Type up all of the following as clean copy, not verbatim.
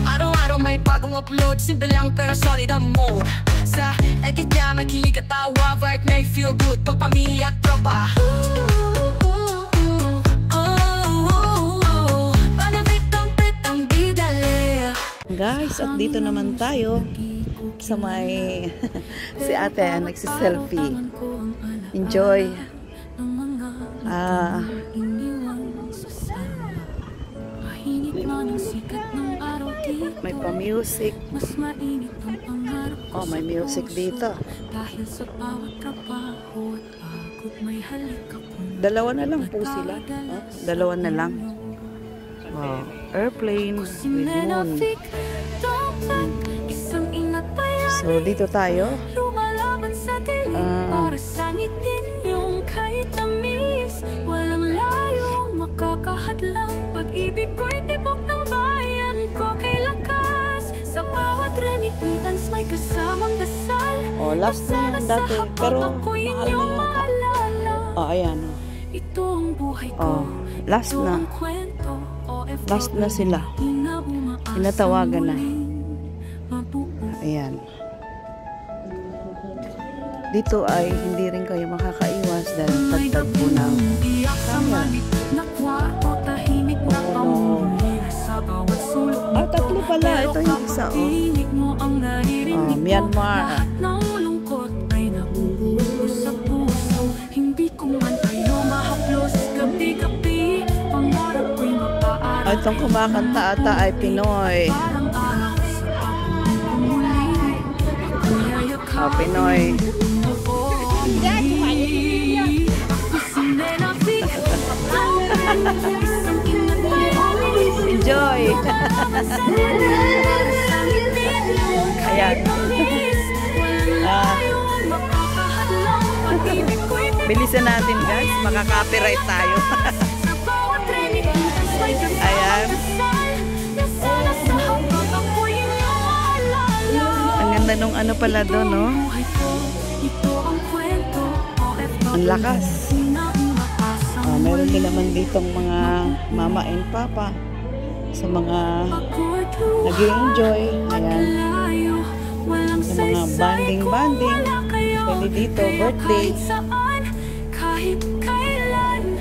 Araw-araw may bagong upload, simple lang pero solid ang mood. Sa edit niya makilig at tawa, vibe may feel good, pagpamilya at tropa. Guys, at dito naman tayo sa may si ate nagsiselfie. Enjoy. May pa-music. Oh, may music dito. Dalawa na lang po sila. Oh, dalawa na lang. Wow. Airplane with moon. So, dito tayo. Walang layong makakahadlang. Pag-ibig ko'y tibok ng bayan ko kay lakas. Sa bawat remittance may kasamang dasal. Oh, last na yan dati. Pero mahal na yata. Oh, ayan. Ito ang buhay ko. Oh, last na. Last na sila. Pinatawagan na. Ayan. Dito ay hindi rin kayo makakaiwas dahil tagtag po ng camera. Ah, tatlo pala. Ito yung isa, oh. Oh, Myanmar. Itong kumakanta ata ay Pinoy. Oh, Pinoy. Enjoy. Ayan. Bilisan natin guys, makaka-copyright tayo. Ayan. Ang ganda nung ano pala doon, no? Ang lakas. Meron din naman ditong mga mama and papa sa mga nag-enjoy. Ayan. Sa mga banding-banding. Pwede dito, birthday.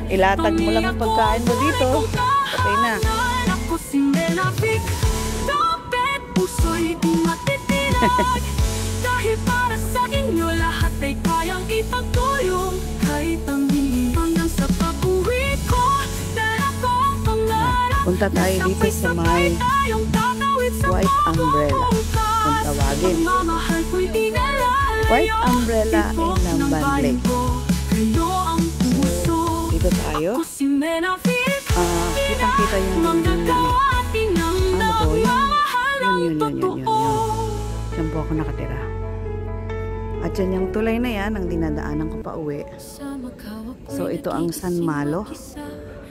Ilatag mo lang ang pagkain mo dito. Okay na. Dahil para sa inyo lahat ay kayang ipagtulong. Kahit ang hanggang sa pag-uwi ko, dala ko ang pangarap. Punta tayo dito sa may White Umbrella. Kung tawagin. White Umbrella in Lamban Lake. So, dito tayo. Kitang-kita yung ano po, yun. Yan po ako nakatira. At yan yung tulay na yan ang dinadaanan ko pa uwi. So ito ang San Malo,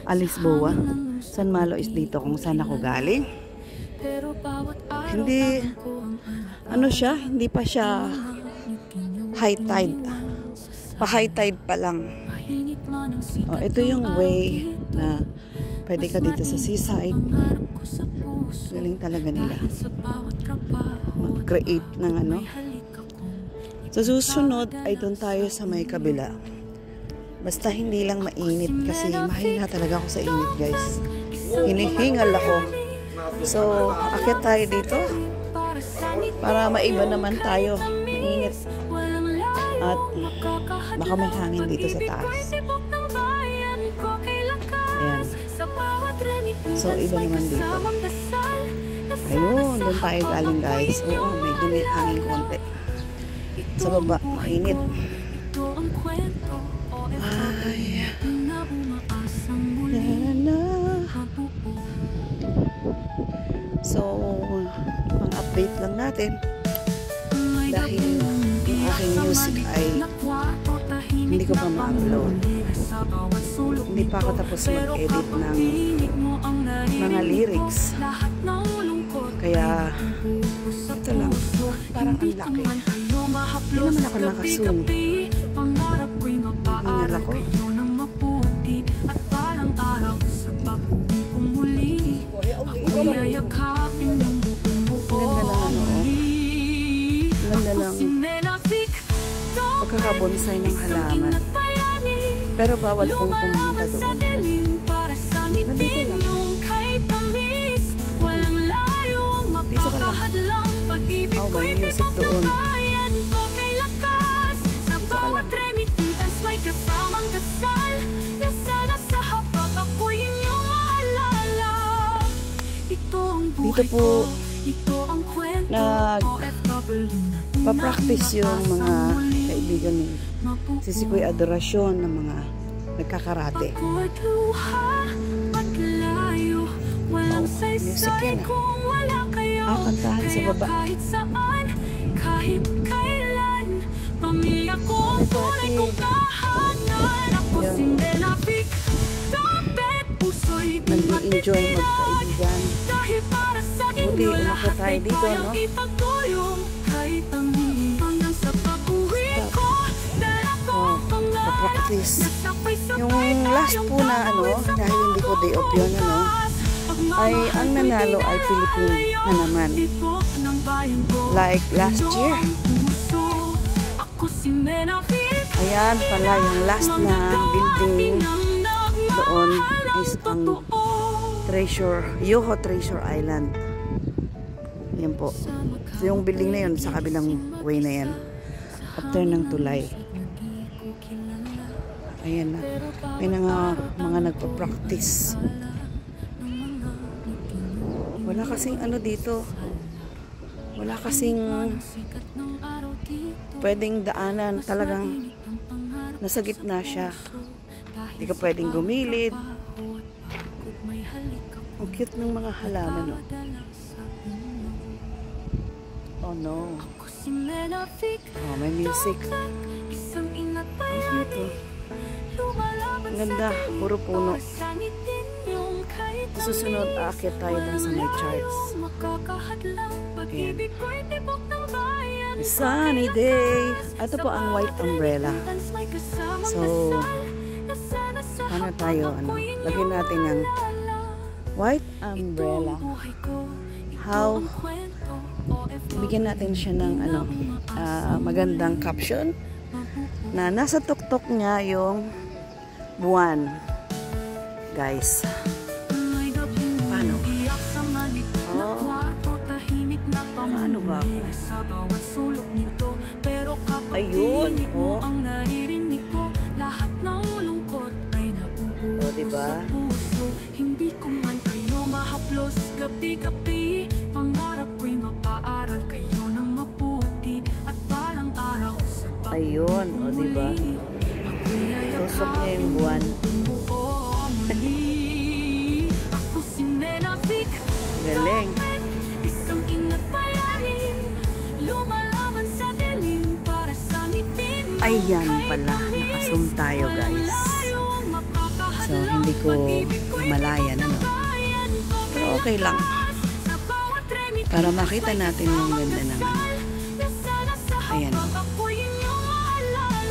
Alisboa. San Malo is dito kung saan ako galing. Hindi ano siya, hindi pa siya high tide. Pa high tide pa lang. Oh, ito yung way na pwede ka dito sa seaside. Galing talaga nila mag-create ng ano. Sa susunod ay doon tayo sa may kabila. Basta hindi lang mainit kasi mahina talaga ako sa init guys. Hinihingal ako. So akit tayo dito para maiba naman tayo. Mainit. At baka may hangin dito sa taas. Ayan. So iba naman dito. Ayun, doon tayo galing guys. Oo, may dumi hangin konti. Sa baba, mainit. Ay. So, ang update lang natin dahil yung aking music ay hindi ko pa ma-upload. Hindi pa ako tapos mag-edit ng mga lyrics. Kaya ito lang, parang ang laki. Hindi naman ako nakasun. Hingal ako. Yayakapin ng buo. Ganda ng ano, ganda ng pagkakabonsay ng halaman. Pero bawal pong pumunta doon. Nandito lang. Dito ka lang. Oh, may music doon. Dito po nag-practice yung mga kaibigan ni Sisikoy Adorasyon ng mga nagkakarate. Oh, music yan ah. Kantahan sa baba. Nag-enjoy magkaibigan. Buti umakit tayo dito, no? Oh, practice. Yung last po na ano, dahil hindi ko day off yun, ano, ay ang nanalo ay Philippine na naman. Like last year. Ayan pala yung last na building doon is ang Yoho Treasure Island. Yan po. So yung building na yun sa kabilang way na yan. After ng tulay. Ayan na. May mga nagpa-practice. Wala kasing ano dito. Wala kasing pwedeng daanan. Talagang nasa gitna siya. Hindi ka pwedeng gumilid. Ang cute ng mga halaman, no? Oh no. Oh, may music. Ang cute, oh. Ang ganda. Puro puno. Susunod, aakyat tayo dun sa my charts. Ayan. Sunny day. Ito po ang white umbrella. So, paano tayo? Lagyan natin ng white umbrella. How? Bigyan natin siya ng magandang caption na nasa tuktok niya yung buwan. Guys. Paano? Oh. Paano ba ako? Ayun. Oh. Oh, diba? Hindi ko man kayo mahaplos gabi-gabi. Pangarap ko'y mapaaral kayo ng mabuti at parang araw sa pag-uwi. Ayun, o diba? Tusok niya yung buwan. Galing. Ayan pala, nakasum tayo guys. So, hindi ko malayan, ano. Pero okay lang. Para makita natin yung ganda ng ano. Ayan.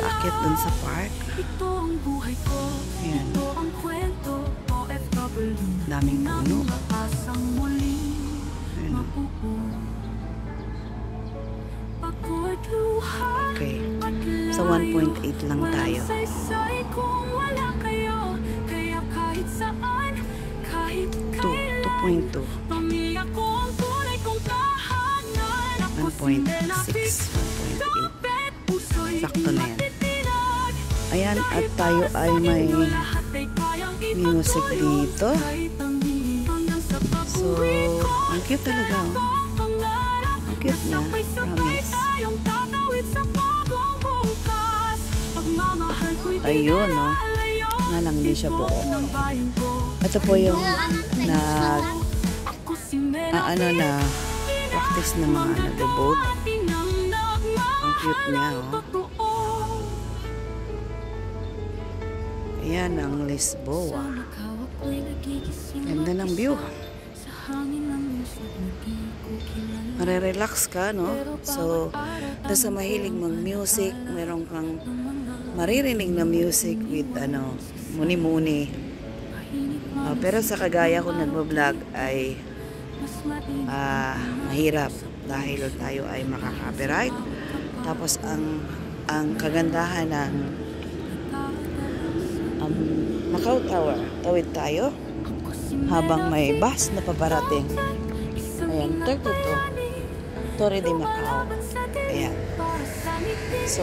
Bakit dun sa park? Ayan. Daming puno. Ayan. Okay. Sa 1.8 lang tayo. 2.2. 1.6. 1.8. Sakto na yan. Ayan, at tayo ay may music dito. So, ang cute talaga. Ang cute na. Promise. Ayun, no? Nga lang din siya po. Ito po yung practice ng mga nag-boat. Ang cute niya, oh. Ayan ang Lisboa. Ganda ng view. Marerelax ka, no? So, nasa mahilig mag-music, meron kang maririnig na music with, muni-muni. Pero sa kagaya ko nagbablog ay mahirap dahil tayo ay makaka-copyright. Tapos ang kagandahan ng Macau Tower, tawid tayo habang may bus na paparating. Ayan, 32 Torre de Macau. Ayan. So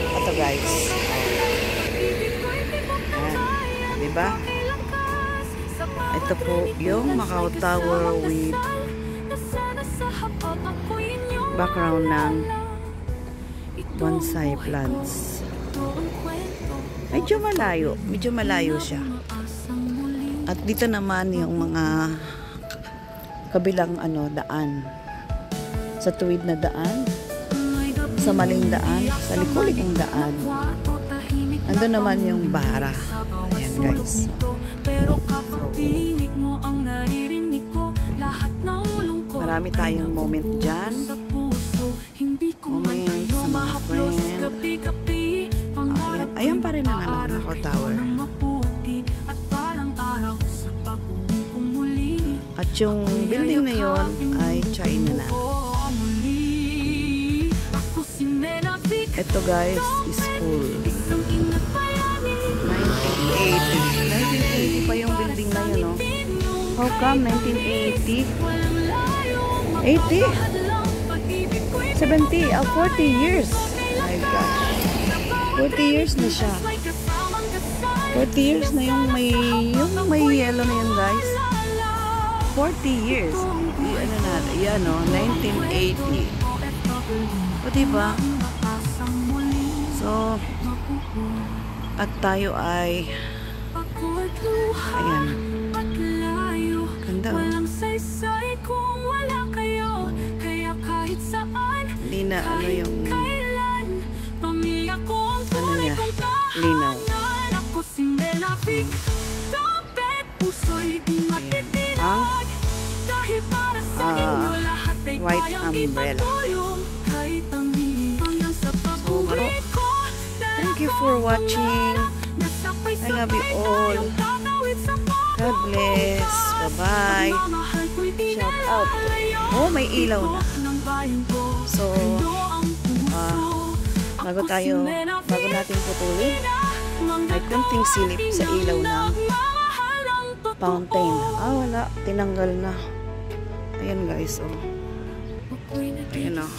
ito guys, ayan, diba? Ito po yung Macau Tower with background ng bonsai plants. Medyo malayo siya. At dito naman yung mga kabilang daan. Sa tuwid na daan, sa maling daan, sa likulikong daan. Ando naman yung bara. Ayan guys. Marami tayong moment dyan. Moment sa mga friend. Ayan pa rin ang Macau Tower. At yung building na yon ay China na. Ito guys is school. 1980 pa yung building na yun, no? How come 1980? 80? 70? 40 years. My gosh. 40 years na siya. 40 years na yung may yellow na yun guys. 40 years. Yan o, 1980. O diba? So, at tayo ay ayan. Ganda o. Hindi na yung niya, linaw. White umbrella. So, thank you for watching. I love you all. God bless. Bye-bye. Shout out. Oh, may ilaw na. So, bago natin putulin, may kunting silip sa ilaw ng fountain. Wala. Tinanggal na. Ayan guys, oh. Ayan, oh.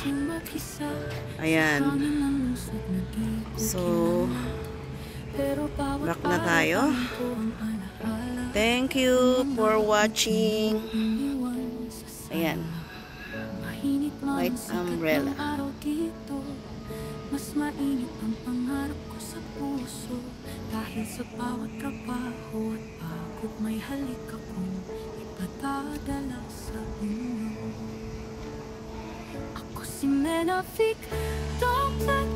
Ayan. So, back na tayo. Thank you for watching. Ayan. White umbrella. Mas mainit ang pangarap ko sa puso. Dahil sa bawat trabaho at pagod, may halik akong ipadadala sa inyo. Ako si Menafic, don't let